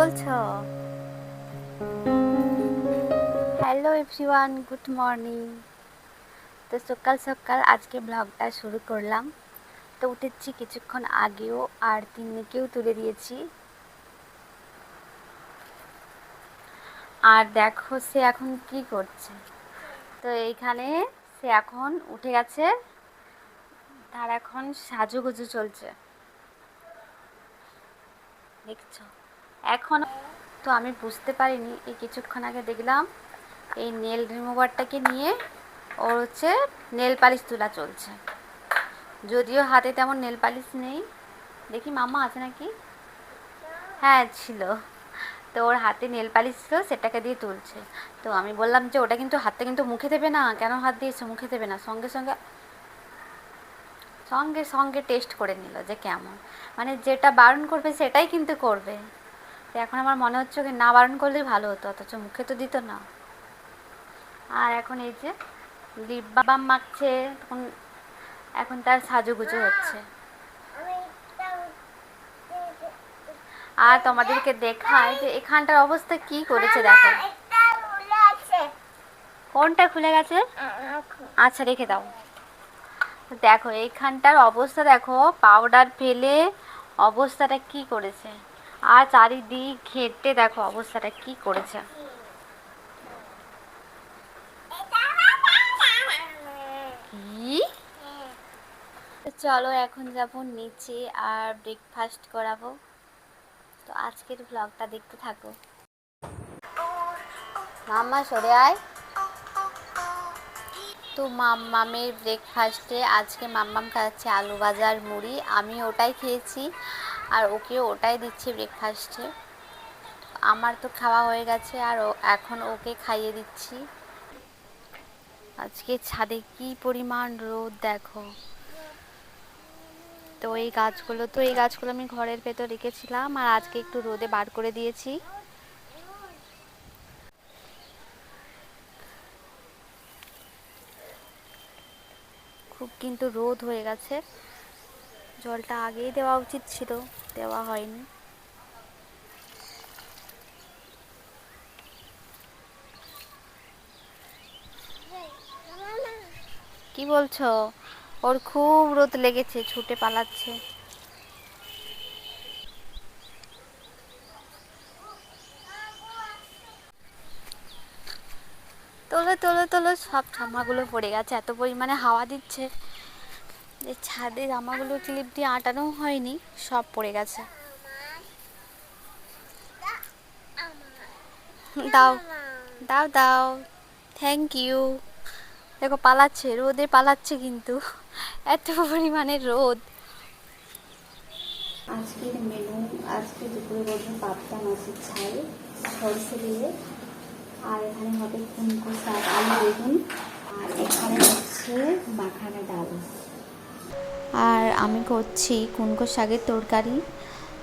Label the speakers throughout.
Speaker 1: বলছো? Hello everyone, good morning. তো সকাল সকাল আজকে ব্লগটা শুরু করলাম। তো উঠেছি কিছুক্ষণ আগেও, আর তিন্নিকেও তুলে দিয়েছি। আর দেখো সে এখন কি করছে। তো এইখানে সে এখন উঠে গেছে, তার এখন সাজুগুজু চলছে, দেখছো এখন। তো আমি বুঝতে পারিনি, এই কিছুক্ষণ আগে দেখলাম এই নেল রিমুভারটাকে নিয়ে ওর হচ্ছে নেল পালিশ তোলা চলছে। যদিও হাতে তেমন নেল পালিশ নেই, দেখি মামা আছে নাকি। হ্যাঁ ছিল। তো ওর হাতে নেল পালিশ ছিল, সেটাকে দিয়ে তুলছে। তো আমি বললাম যে ওটা কিন্তু হাতটা কিন্তু মুখে দেবে না, কেন হাত দিয়েছো, মুখে দেবে না। সঙ্গে সঙ্গে সঙ্গে সঙ্গে টেস্ট করে নিল যে কেমন, মানে যেটা বারণ করবে সেটাই কিন্তু করবে। তো এখন আমার মনে হচ্ছে কি না বারণ করলেই ভালো হতো, অথচ মুখে তো দিত না। আর এখন এই যে লিপ বাম মাখছে, তখন এখন তার সাজুগুজু হচ্ছে। আর তোমাদেরকে দেখায় যে এখানটার অবস্থা কি করেছে, দেখো। কোনটা খুলে গেছে? আচ্ছা রেখে দাও। দেখো এইখানটার অবস্থা, দেখো পাউডার ফেলে অবস্থাটা কি করেছে। আর চারিদিক ঘেঁটে দেখো অবস্থাটা কি করেছে। কি? চলো এখন যাব নিচে আর ব্রেকফাস্ট করাবো। তো আজকের ব্লগটা দেখতে থাকো। মাম্মা সরে আয়। তো মাম্মামের ব্রেকফাস্টে আজকে মাম্মাম খাচ্ছে আলু ভাজা আর মুড়ি, আমি ওটাই খেয়েছি আর ওকেও ওটাই দিচ্ছি ব্রেকফাস্টে। আমার তো খাওয়া হয়ে গেছে, আর এখন ওকে খাইয়ে দিচ্ছি। আজকে ছাদে কি পরিমাণ রোদ দেখো। তো এই গাছগুলো আমি ঘরের ভেতর রেখেছিলাম, আর আজকে একটু রোদে বার করে দিয়েছি। খুব কিন্তু রোদ হয়ে গেছে, জলটা আগেই দেওয়া উচিত ছিল, দেওয়া হয়নি। কি বলছো? ওর খুব রোদ লেগেছে, ছুটে পালাচ্ছে। তোলো তোলো তোলো, সব জামাগুলো পড়ে গেছে, এত পরিমাণে হাওয়া দিচ্ছে যে ছাদে জামাগুলো ক্লিপ দিয়ে আটানো হয়নি, সব পড়ে গেছে। দাও দাও দাও, থ্যাংক ইউ। দেখো পালাচ্ছে, রোদে পালাচ্ছে কিন্তু, এত পরিমাণে রোদ। আজকের মেনু, আজকে দুপুরে বলবো পাবদা মাছের ঝাল সরষে দিয়ে, আর এখানে হবে কুমড়ো শাক আলু বেগুন, আর এখানে হচ্ছে মাখানা ডাল। আর আমি করছি কুমড়ো শাকের তরকারি।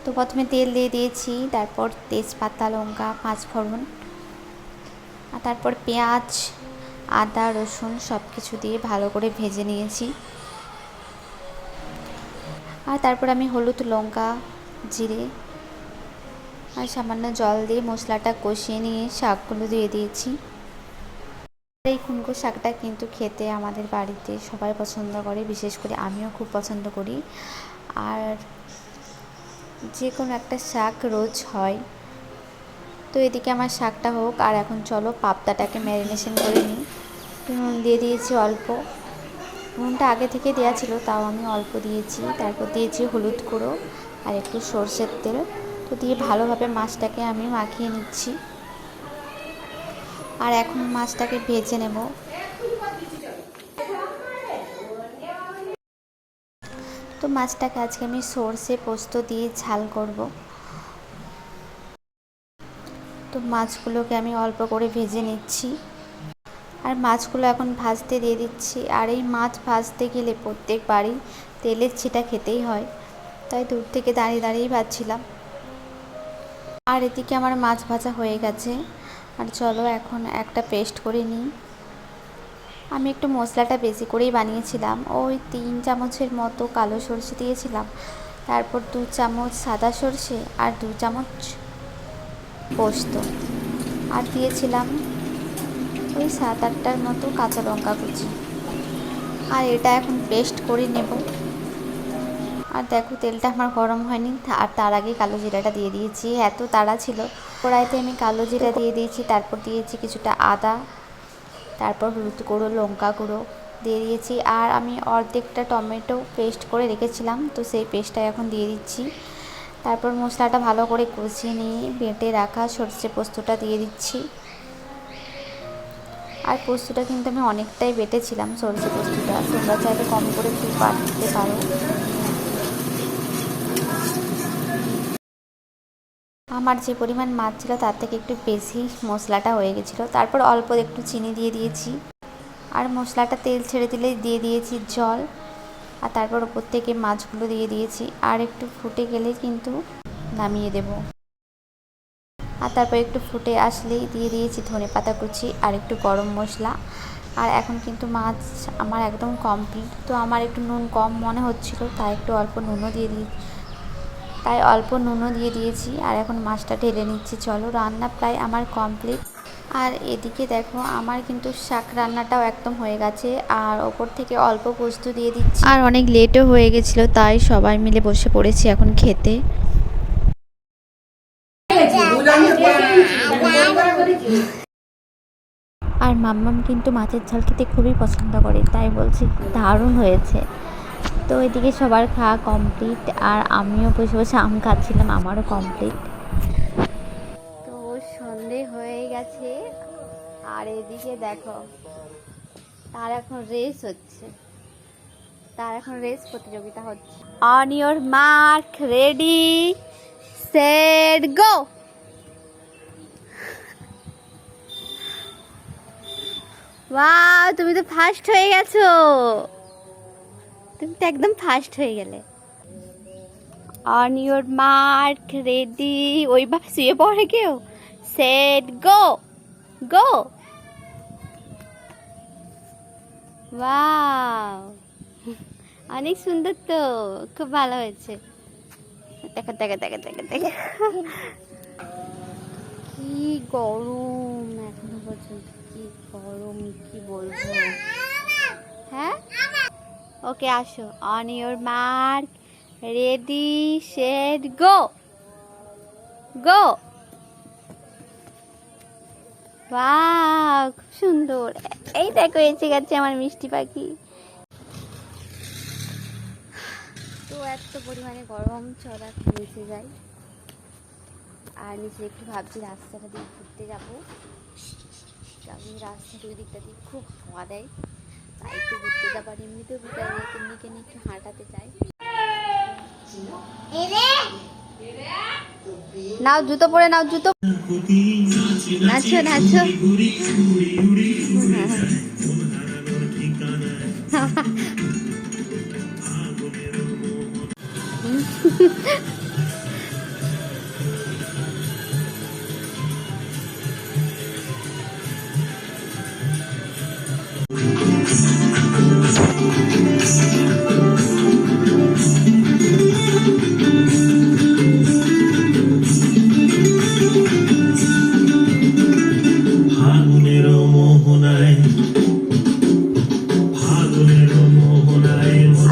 Speaker 1: তো প্রথমে তেল দিয়ে দিয়েছি, তারপর তেজপাতা লঙ্কা পাঁচফোড়ন, আর তারপর পেঁয়াজ আদা রসুন সব কিছু দিয়ে ভালো করে ভেজে নিয়েছি। আর তারপর আমি হলুদ লঙ্কা জিরে আর সামান্য জল দিয়ে মশলাটা কষিয়ে নিয়ে শাকগুলো দিয়ে দিয়েছি। এই কুমড়ো শাকটা কিন্তু খেতে আমাদের বাড়িতে সবাই পছন্দ করে, বিশেষ করে আমিও খুব পছন্দ করি। আর যে কোনো একটা শাক রোজ হয়। তো এদিকে আমার শাকটা হোক, আর এখন চলো পাবদাটাকে ম্যারিনেশন করে নিই। নুন দিয়ে দিয়েছি অল্প, নুনটা আগে থেকে দেওয়া ছিল, তাও আমি অল্প দিয়েছি। তারপর দিয়েছি হলুদ গুঁড়ো আর একটু সর্ষের তেল। তো দিয়ে ভালোভাবে মাছটাকে আমি মাখিয়ে নিচ্ছি, আর এখন মাছটাকে ভেজে নেব। তো মাছটাকে আজকে আমি সর্ষে পোস্ত দিয়ে ঝাল করব। তো মাছগুলোকে আমি অল্প করে ভেজে নিচ্ছি, আর মাছগুলো এখন ভাজতে দিয়ে দিচ্ছি। আর এই মাছ ভাজতে গেলে প্রত্যেকবারই তেলের ছিটা খেতেই হয়, তাই দূর থেকে দাঁড়িয়ে দাঁড়িয়েই ভাজছিলাম। আর এদিকে আমার মাছ ভাজা হয়ে গেছে, আর চলো এখন একটা পেস্ট করে নিই। আমি একটু মশলাটা বেশি করেই বানিয়েছিলাম, ওই 3 চামচের মতো কালো সরষে দিয়েছিলাম, তারপর 2 চামচ সাদা সরষে আর 2 চামচ পোস্ত, আর দিয়েছিলাম ওই 7-8টার মতো কাঁচা লঙ্কা কুচি। আর এটা এখন পেস্ট করে নেব। আর দেখো তেলটা আমার গরম হয়নি, আর তার আগে কালো জিরাটা দিয়ে দিয়েছি। এত তাড়া ছিল, কড়াইতে আমি কালো জিরা দিয়ে দিয়েছি, তারপর দিয়েছি কিছুটা আদা, তারপর হলুদ গুঁড়ো, লঙ্কা গুঁড়ো দিয়ে দিয়েছি। আর আমি অর্ধেকটা টমেটো পেস্ট করে রেখেছিলাম, তো সেই পেস্টটা এখন দিয়ে দিচ্ছি। তারপর মশলাটা ভালো করে কষিয়ে নিয়ে বেটে রাখা সরষে পোস্তটা দিয়ে দিচ্ছি। আর পোস্তটা কিন্তু আমি অনেকটাই বেটেছিলাম, সরষে পোস্তটা, তোমরা চাইলে কম করে একটু বাটতে পারো। আমার যে পরিমাণ মাছ ছিল তার থেকে একটু বেশি মশলাটা হয়ে গেছিলো। তারপর অল্প একটু চিনি দিয়ে দিয়েছি, আর মশলাটা তেল ছেড়ে দিলে দিয়ে দিয়েছি জল, আর তারপর ওপর থেকে মাছগুলো দিয়ে দিয়েছি। আর একটু ফুটে গেলে কিন্তু নামিয়ে দেব। আর তারপর একটু ফুটে আসলেই দিয়ে দিয়েছি ধনেপাতা কুচি আর একটু গরম মশলা। আর এখন কিন্তু মাছ আমার একদম কমপ্লিট। তো আমার একটু নুন কম মনে হচ্ছিল, তাই অল্প নুনও দিয়ে দিয়েছি। আর এখন মাছটা ঢেলে নিচ্ছি। চলো, রান্না প্রায় আমার কমপ্লিট। আর এদিকে দেখো আমার কিন্তু শাক রান্নাটাও একদম হয়ে গেছে, আর ওপর থেকে অল্প পোস্ত দিয়ে দিচ্ছি। আর অনেক লেটও হয়ে গেছিলো, তাই সবাই মিলে বসে পড়েছি এখন খেতে। আর মাম্মাম কিন্তু মাছের ঝাল খেতে খুবই পছন্দ করে, তাই বলছি দারুণ হয়েছে। তো এদিকে সবার খাওয়া কমপ্লিট, আর আমিও বসে বসে আম খাচ্ছিলাম, আমারও কমপ্লিট। তো সন্ধে হয়ে গেছে, আর এদিকে দেখো তার এখন রেস প্রতিযোগিতা হচ্ছে। On your mark, ready, set, go. Wow, তুমি তো ফার্স্ট হয়ে গেছো, তুমি তো একদম ফার্স্ট হয়ে গেলে। অন ইওর মার্ক, রেডি, ওইভাবে শুয়ে পড়ে কেউ, সেট, গো, গো। ওয়াও, অনেক সুন্দর, তো খুব ভালো হয়েছে। দেখো দেখো দেখো দেখো দেখো, কি গরম এখনো পর্যন্ত, কি গরম, কি বলবো। হ্যাঁ, ওকে আসো। On your mark, ready, set, go, go. Wow, খুব সুন্দর। এই দেখো এসে গেছে আমার মিষ্টি পাখি। তো এত পরিমাণে গরম, চলা নিচে যাই। আর নিচে একটু ভাবছি রাস্তাটা দিয়ে ঘুরতে যাবো, কারণ রাস্তা দুই দিকটা দিয়ে খুব হাওয়া দেয়, তাই একটু ঘুরতে যাবো। আর এমনিতেও বিকালে এমনিকে নিয়ে একটু হাঁটাতে চাই। নাও জুতো পরে নাও, জুতো, নাচো নাচো।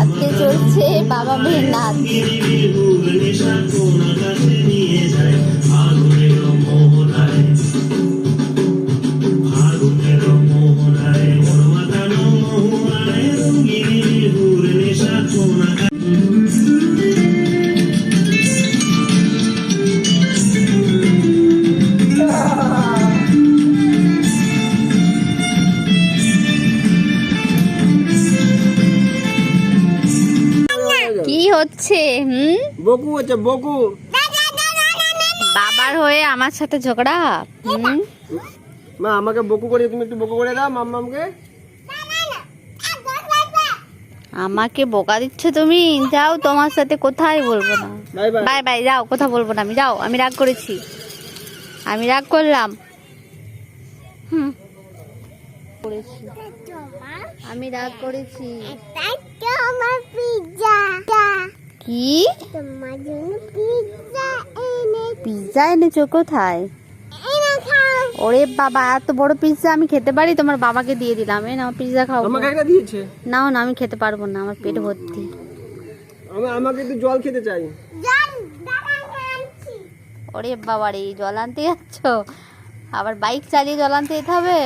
Speaker 1: আজকে চলছে বাবা মেয়ের নাচ। কি হচ্ছে?
Speaker 2: বকু হচ্ছে, বকু।
Speaker 1: বাবার হয়ে আমার সাথে ঝগড়া।
Speaker 2: মা আমাকে বকু করে, তুমি একটু বকু করে দাও মাম্মামকে।
Speaker 1: আমাকে বোকা দিচ্ছ তুমি? যাও, তোমার সাথে কোথায় বলবো না।
Speaker 2: Bye bye.
Speaker 1: বাই বাই, যাও, কথা বলবো না আমি। যাও, আমি রাগ করেছি, আমি রাগ করলাম। আমি রাগ করেছি। কি পিৎজা এনেছো? কোথায়? ওরে বাবা, এত বড় পিৎজা আমি খেতে পারি? তোমার বাবাকে দিয়ে দিলাম। এই নাও পিৎজা খাও।
Speaker 2: আমাকে একটা দিয়েছে।
Speaker 1: নাও না, আমি খেতে পারবো না, আমার পেট ভর্তি।
Speaker 2: আমাকে একটু জল খেতে চাই।
Speaker 1: ওরে বাবা রে, জল আনতে যাচ্ছ? আবার বাইক চালিয়ে জল আনতে যেতে হবে?